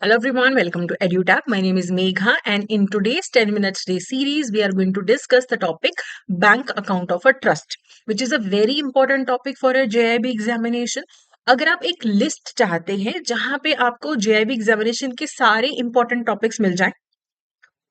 Hello everyone, welcome to EduTap. My name is Megha, and in today's 10 minutes day series, we are going to discuss the topic bank account of a trust, which is a very important topic for a JIB examination. अगर आप एक list चाहते हैं जहां पे आपको JIB examination के सारे इंपॉर्टेंट टॉपिक्स मिल जाएं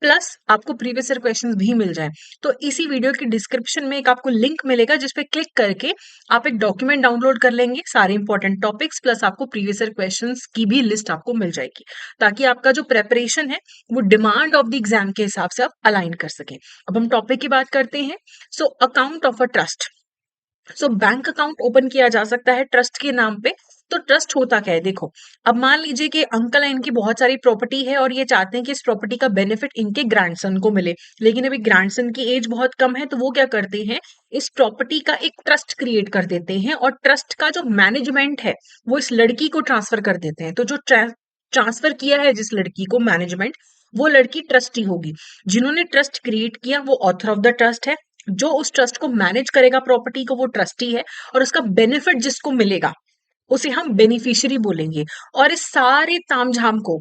प्लस आपको प्रीवियस ईयर क्वेश्चंस भी मिल जाएं, तो इसी वीडियो की डिस्क्रिप्शन में एक आपको लिंक मिलेगा जिस पे क्लिक करके आप एक डॉक्यूमेंट डाउनलोड कर लेंगे, सारे इंपॉर्टेंट टॉपिक्स प्लस आपको प्रीवियस ईयर क्वेश्चंस की भी लिस्ट आपको मिल जाएगी, ताकि आपका जो प्रेपरेशन है वो डिमांड ऑफ द एग्जाम के हिसाब से आप अलाइन कर सकें। अब हम टॉपिक की बात करते हैं। So account of a trust. So bank account open किया जा सकता है ट्रस्ट के नाम पे। तो ट्रस्ट होता क्या है, देखो, अब मान लीजिए कि अंकल है, इनकी बहुत सारी प्रॉपर्टी है और ये चाहते हैं कि इस प्रॉपर्टी का बेनिफिट इनके ग्रैंडसन को मिले, लेकिन अभी ग्रैंडसन की एज बहुत कम है, तो वो क्या करते हैं, इस प्रॉपर्टी का एक ट्रस्ट क्रिएट कर देते हैं और ट्रस्ट का जो मैनेजमेंट है वो इस लड़की को ट्रांसफर कर देते हैं। तो जो ट्रांसफर किया है जिस लड़की को मैनेजमेंट, वो लड़की ट्रस्टी होगी। जिन्होंने ट्रस्ट क्रिएट किया वो ऑथर ऑफ द ट्रस्ट है। जो उस ट्रस्ट को मैनेज करेगा प्रॉपर्टी को, वो ट्रस्टी है, और उसका बेनिफिट जिसको मिलेगा उसे हम बेनिफिशियरी बोलेंगे। और इस सारे तामझाम को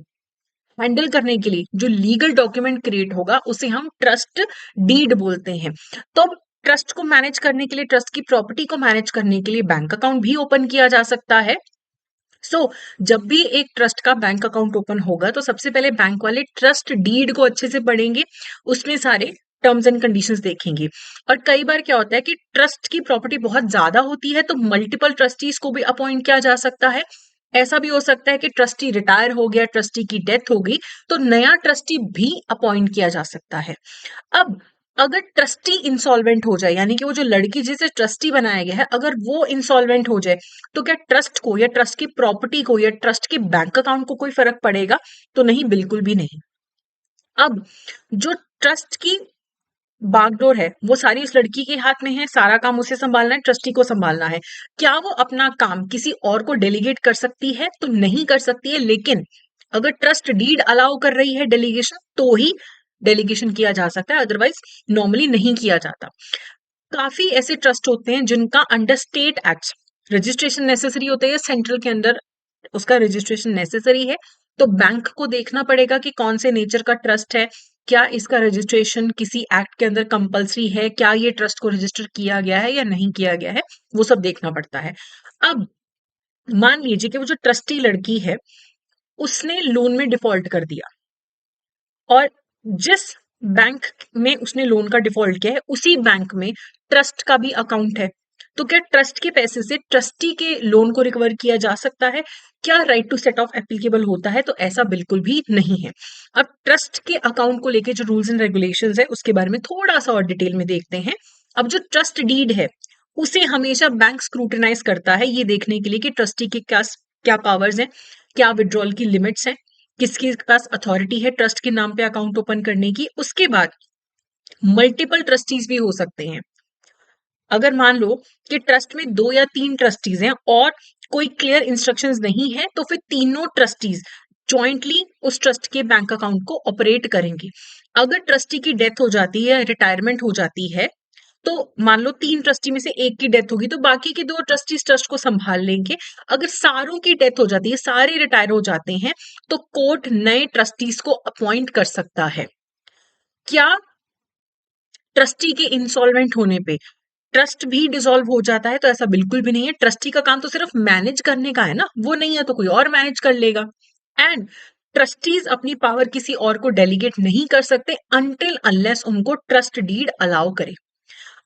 हैंडल करने के लिए जो लीगल डॉक्यूमेंट क्रिएट होगा उसे हम ट्रस्ट डीड बोलते हैं। तो ट्रस्ट को मैनेज करने के लिए, ट्रस्ट की प्रॉपर्टी को मैनेज करने के लिए बैंक अकाउंट भी ओपन किया जा सकता है। जब भी एक ट्रस्ट का बैंक अकाउंट ओपन होगा तो सबसे पहले बैंक वाले ट्रस्ट डीड को अच्छे से पढ़ेंगे, उसमें सारे टर्म्स एंड कंडीशंस देखेंगे। और कई बार क्या होता है कि ट्रस्ट की प्रॉपर्टी बहुत ज्यादा होती है तो मल्टीपल ट्रस्टीज को भी अपॉइंट किया जा सकता है। ऐसा भी हो सकता है कि ट्रस्टी रिटायर हो गया, ट्रस्टी की डेथ हो गई, तो नया ट्रस्टी भी अपॉइंट किया जा सकता है। अब अगर ट्रस्टी इंसॉल्वेंट हो जाए, यानी कि वो जो लड़की जिसे ट्रस्टी बनाया गया है, अगर वो इंसॉल्वेंट हो जाए, तो क्या ट्रस्ट को या ट्रस्ट की प्रॉपर्टी को या ट्रस्ट के बैंक अकाउंट को कोई फर्क पड़ेगा? तो नहीं, बिल्कुल भी नहीं। अब जो ट्रस्ट की बागडोर है वो सारी उस लड़की के हाथ में है, सारा काम उसे संभालना है, ट्रस्टी को संभालना है। क्या वो अपना काम किसी और को डेलीगेट कर सकती है? तो नहीं कर सकती है, लेकिन अगर ट्रस्ट डीड अलाउ कर रही है डेलीगेशन तो ही डेलीगेशन किया जा सकता है, अदरवाइज नॉर्मली नहीं किया जाता। काफी ऐसे ट्रस्ट होते हैं जिनका under state act registration necessary होता है, सेंट्रल के अंदर उसका रजिस्ट्रेशन नेसेसरी है। तो बैंक को देखना पड़ेगा कि कौन से नेचर का ट्रस्ट है, क्या इसका रजिस्ट्रेशन किसी एक्ट के अंदर कंपलसरी है, क्या ये ट्रस्ट को रजिस्टर किया गया है या नहीं किया गया है, वो सब देखना पड़ता है। अब मान लीजिए कि वो जो ट्रस्टी लड़की है उसने लोन में डिफॉल्ट कर दिया, और जिस बैंक में उसने लोन का डिफॉल्ट किया है उसी बैंक में ट्रस्ट का भी अकाउंट है। तो क्या ट्रस्ट के पैसे से ट्रस्टी के लोन को रिकवर किया जा सकता है? क्या right to set off applicable होता है? तो ऐसा बिल्कुल भी नहीं है। अब ट्रस्ट के अकाउंट को लेके जो रूल्स एंड रेगुलेशंस है उसके बारे में थोड़ा सा और डिटेल में देखते हैं। अब जो ट्रस्ट डीड है उसे हमेशा बैंक स्क्रूटिनाइज करता है, ये देखने के लिए कि ट्रस्टी के क्या क्या पावर्स हैं, क्या विड्रॉल की लिमिट्स हैं, किसके पास अथॉरिटी है ट्रस्ट के नाम पे अकाउंट ओपन करने की। उसके बाद मल्टीपल ट्रस्टीज भी हो सकते हैं। अगर मान लो कि ट्रस्ट में 2 या 3 ट्रस्टीज हैं और कोई क्लियर इंस्ट्रक्शंस नहीं है, तो फिर तीनों ट्रस्टीज जॉइंटली उस ट्रस्ट के बैंक अकाउंट को ऑपरेट करेंगे। अगर ट्रस्टी की डेथ हो जाती है, रिटायरमेंट हो जाती है, तो मान लो 3 ट्रस्टी में से एक की डेथ होगी तो बाकी के 2 ट्रस्टीज ट्रस्ट को संभाल लेंगे। अगर सारों की डेथ हो जाती है, सारे रिटायर हो जाते हैं, तो कोर्ट नए ट्रस्टीज को अपॉइंट कर सकता है। क्या ट्रस्टी के इंसॉल्वेंट होने पे ट्रस्ट भी डिसॉल्व हो जाता है? तो ऐसा बिल्कुल भी नहीं है। ट्रस्टी का काम तो सिर्फ मैनेज करने का है ना, वो नहीं है तो कोई और मैनेज कर लेगा। एंड ट्रस्टीज अपनी पावर किसी और को डेलीगेट नहीं कर सकते अनटिल अनलेस उनको ट्रस्ट डीड अलाउ करे।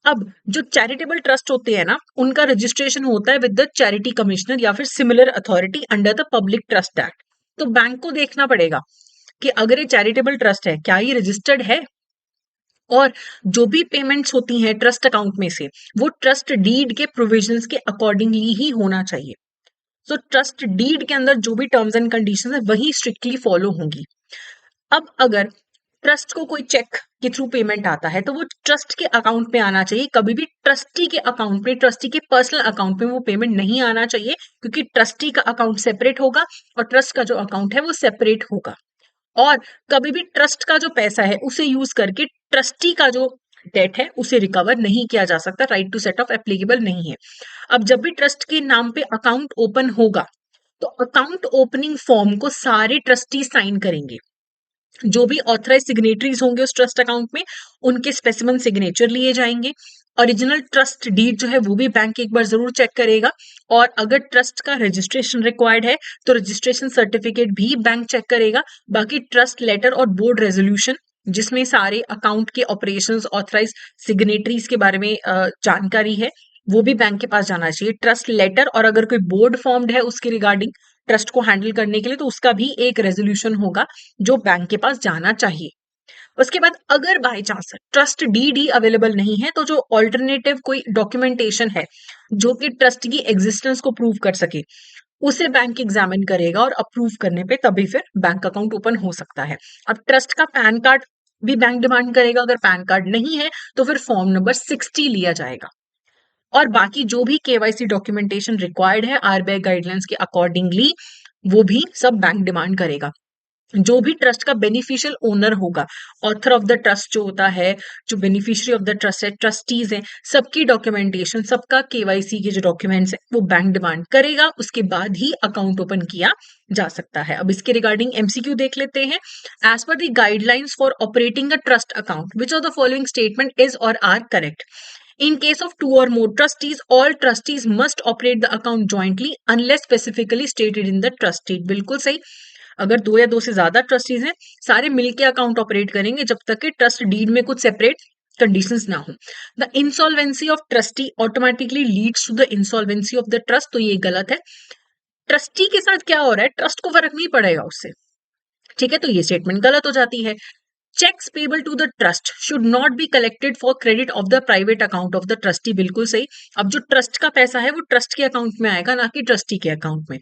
अब जो चैरिटेबल ट्रस्ट होते हैं ना, उनका रजिस्ट्रेशन होता है विद द चैरिटी कमिश्नर या फिर similar authority under the public trust act. तो बैंक को देखना पड़ेगा कि अगर ये चैरिटेबल ट्रस्ट है, क्या ये रजिस्टर्ड है, और जो भी पेमेंट्स होती हैं ट्रस्ट अकाउंट में से वो ट्रस्ट डीड के प्रोविजंस के अकॉर्डिंगली ही होना चाहिए। सो ट्रस्ट डीड के अंदर जो भी टर्म्स एंड कंडीशंस है वही स्ट्रिक्टली फॉलो होंगी। अब अगर ट्रस्ट को कोई चेक के थ्रू पेमेंट आता है तो वो ट्रस्ट के अकाउंट पे आना चाहिए, कभी भी ट्रस्टी के अकाउंट पे, ट्रस्टी के पर्सनल अकाउंट पे वो पेमेंट नहीं आना चाहिए, क्योंकि ट्रस्टी का अकाउंट सेपरेट होगा और ट्रस्ट का जो अकाउंट है वो सेपरेट होगा। और कभी भी ट्रस्ट का जो पैसा है उसे यूज करके ट्रस्टी का जो डेट है उसे रिकवर नहीं किया जा सकता, right to set off applicable नहीं है। अब जब भी ट्रस्ट के नाम पे अकाउंट ओपन होगा तो अकाउंट ओपनिंग फॉर्म को सारे ट्रस्टी साइन करेंगे। जो भी ऑथराइज सिग्नेटरीज होंगे उस ट्रस्ट अकाउंट में, उनके स्पेसिमन सिग्नेचर लिए जाएंगे। ओरिजिनल ट्रस्ट डीड जो है वो भी बैंक एक बार जरूर चेक करेगा, और अगर ट्रस्ट का रजिस्ट्रेशन रिक्वायर्ड है तो रजिस्ट्रेशन सर्टिफिकेट भी बैंक चेक करेगा। बाकी ट्रस्ट लेटर और बोर्ड रेजोल्यूशन, जिसमें सारे अकाउंट के ऑपरेशंस, ऑथराइज सिग्नेटरीज के बारे में जानकारी है, वो भी बैंक के पास जाना चाहिए। ट्रस्ट लेटर और अगर कोई बोर्ड फॉर्म्ड है उसके रिगार्डिंग ट्रस्ट को हैंडल करने के लिए, तो उसका भी एक रेजोल्यूशन होगा जो बैंक के पास जाना चाहिए। उसके बाद अगर बाय चांस ट्रस्ट डीड ही अवेलेबल नहीं है, तो जो ऑल्टरनेटिव कोई डॉक्यूमेंटेशन है जो कि ट्रस्ट की एग्जिस्टेंस को प्रूव कर सके, उसे बैंक एग्जामिन करेगा और अप्रूव करने पे तभी फिर बैंक अकाउंट ओपन हो सकता है। अब ट्रस्ट का पैन कार्ड भी बैंक डिमांड करेगा, अगर पैन कार्ड नहीं है तो फिर फॉर्म नंबर 60 लिया जाएगा। और बाकी जो भी केवाईसी डॉक्यूमेंटेशन रिक्वायर्ड है आरबीआई गाइडलाइंस के अकॉर्डिंगली, वो भी सब बैंक डिमांड करेगा। जो भी ट्रस्ट का बेनिफिशियल ओनर होगा, ऑथर ऑफ द ट्रस्ट जो होता है, जो बेनिफिशियरी ऑफ द ट्रस्ट है, ट्रस्टीज हैं, सबकी डॉक्यूमेंटेशन, सबका केवाईसी के जो डॉक्यूमेंट्स है वो बैंक डिमांड करेगा। उसके बाद ही अकाउंट ओपन किया जा सकता है। अब इसके रिगार्डिंग एमसीक्यू देख लेते हैं। As per the guidelines for operating a trust account, which of the following statement is और are correct? In case of two or more trustees, all trustees must operate the account jointly unless specifically stated in the trust deed. बिल्कुल सही। अगर दो या दो से ज्यादा trustees हैं, सारे मिलके अकाउंट ऑपरेट करेंगे जब तक कि ट्रस्ट डीड में कुछ सेपरेट कंडीशंस ना हो। The insolvency of trustee automatically leads to the insolvency of the trust, तो ये गलत है। ट्रस्टी के साथ क्या हो रहा है, ट्रस्ट को फर्क नहीं पड़ेगा उससे। ठीक है, तो ये स्टेटमेंट गलत हो जाती है। Cheques payable to the trust should not be collected for credit of the private account of the trustee, बिल्कुल सही। अब जो ट्रस्ट का पैसा है वो ट्रस्ट के अकाउंट में आएगा, ना कि ट्रस्टी के अकाउंट में।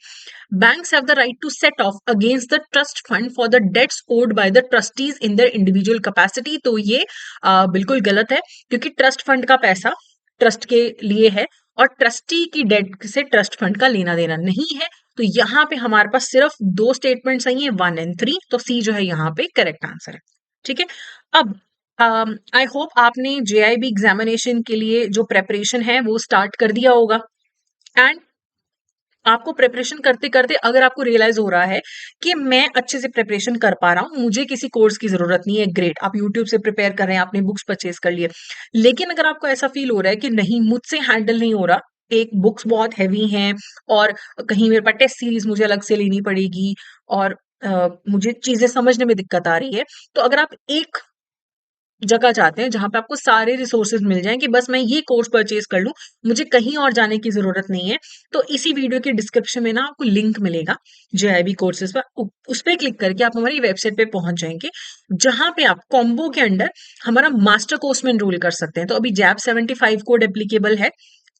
Banks have the right to set off against the trust fund for the debts owed by the trustees in their individual capacity, तो ये बिल्कुल गलत है, क्योंकि ट्रस्ट फंड का पैसा ट्रस्ट के लिए है और ट्रस्टी की डेट से ट्रस्ट फंड का लेना देना नहीं है। तो यहाँ पे हमारे पास सिर्फ दो स्टेटमेंट सही है, 1 और 3, तो सी जो है यहाँ पे करेक्ट आंसर है। ठीक है। अब आई होप आपने जेआईबी एग्जामिनेशन के लिए जो प्रेपरेशन है वो स्टार्ट कर दिया होगा। एंड आपको प्रिपरेशन करते करते अगर आपको रियलाइज हो रहा है कि मैं अच्छे से प्रिपरेशन कर पा रहा हूँ, मुझे किसी कोर्स की जरूरत नहीं है, ग्रेट, आप यूट्यूब से प्रिपेयर कर रहे हैं, आपने बुक्स परचेज कर लिए। लेकिन अगर आपको ऐसा फील हो रहा है कि नहीं मुझसे हैंडल नहीं हो रहा, एक बुक्स बहुत हैवी हैं और कहीं मेरे पास टेस्ट सीरीज मुझे अलग से लेनी पड़ेगी और मुझे चीजें समझने में दिक्कत आ रही है, तो अगर आप एक जगह चाहते हैं जहां पे आपको सारे रिसोर्सेज मिल जाएं कि बस मैं ये कोर्स परचेज कर लूं, मुझे कहीं और जाने की जरूरत नहीं है, तो इसी वीडियो के डिस्क्रिप्शन में ना आपको लिंक मिलेगा जेआईबी कोर्सेज पर, उस पर क्लिक करके आप हमारी वेबसाइट पे पहुंच जाएंगे, जहां पे आप कॉम्बो के अंडर हमारा मास्टर कोर्स में एनरोल कर सकते हैं। तो अभी जैब 75 कोड एप्लीकेबल है,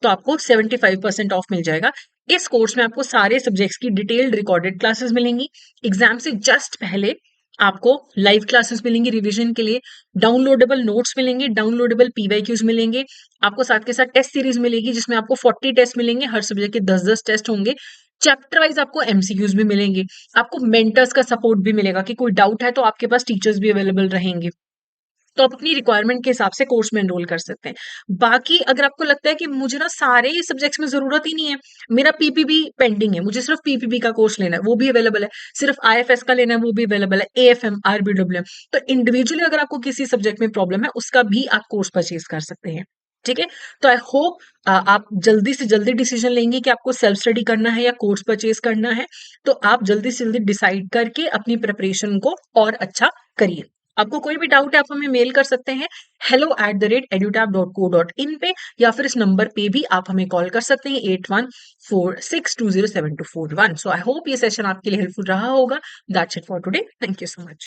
तो आपको 75% ऑफ मिल जाएगा। इस कोर्स में आपको सारे सब्जेक्ट्स की डिटेल्ड रिकॉर्डेड क्लासेस मिलेंगी। एग्जाम से जस्ट पहले आपको लाइव क्लासेस मिलेंगी रिवीजन के लिए, डाउनलोडेबल नोट्स मिलेंगे, डाउनलोडेबल पीवाईक्यूज मिलेंगे, आपको साथ के साथ टेस्ट सीरीज मिलेगी जिसमें आपको 40 टेस्ट मिलेंगे, हर सब्जेक्ट के 10-10 टेस्ट होंगे। चैप्टर वाइज आपको एमसीक्यूज भी मिलेंगे, आपको मेंटर्स का सपोर्ट भी मिलेगा कि कोई डाउट है तो आपके पास टीचर्स भी अवेलेबल रहेंगे। तो आप अपनी रिक्वायरमेंट के हिसाब से कोर्स में एनरोल कर सकते हैं। बाकी अगर आपको लगता है कि मुझे ना सारे सब्जेक्ट्स में जरूरत ही नहीं है, मेरा पीपीबी पेंडिंग है, मुझे सिर्फ पीपीबी का कोर्स लेना है, वो भी अवेलेबल है, सिर्फ आईएफएस का लेना है, वो भी अवेलेबल है, एएफएम, आरबीडब्ल्यूएम, तो इंडिविजुअली अगर आपको किसी सब्जेक्ट में प्रॉब्लम है उसका भी आप कोर्स परचेज कर सकते हैं। ठीक है, तो आई होप आप जल्दी से जल्दी डिसीजन लेंगे कि आपको सेल्फ स्टडी करना है या कोर्स परचेज करना है, तो आप जल्दी से जल्दी डिसाइड करके अपनी प्रिपरेशन को और अच्छा करिए। आपको कोई भी डाउट है आप हमें मेल कर सकते हैं hello@edutap.co.in पे, या फिर इस नंबर पे भी आप हमें कॉल कर सकते हैं 8146207241। सो आई होप ये सेशन आपके लिए हेल्पफुल रहा होगा। That's it for today, thank you so much.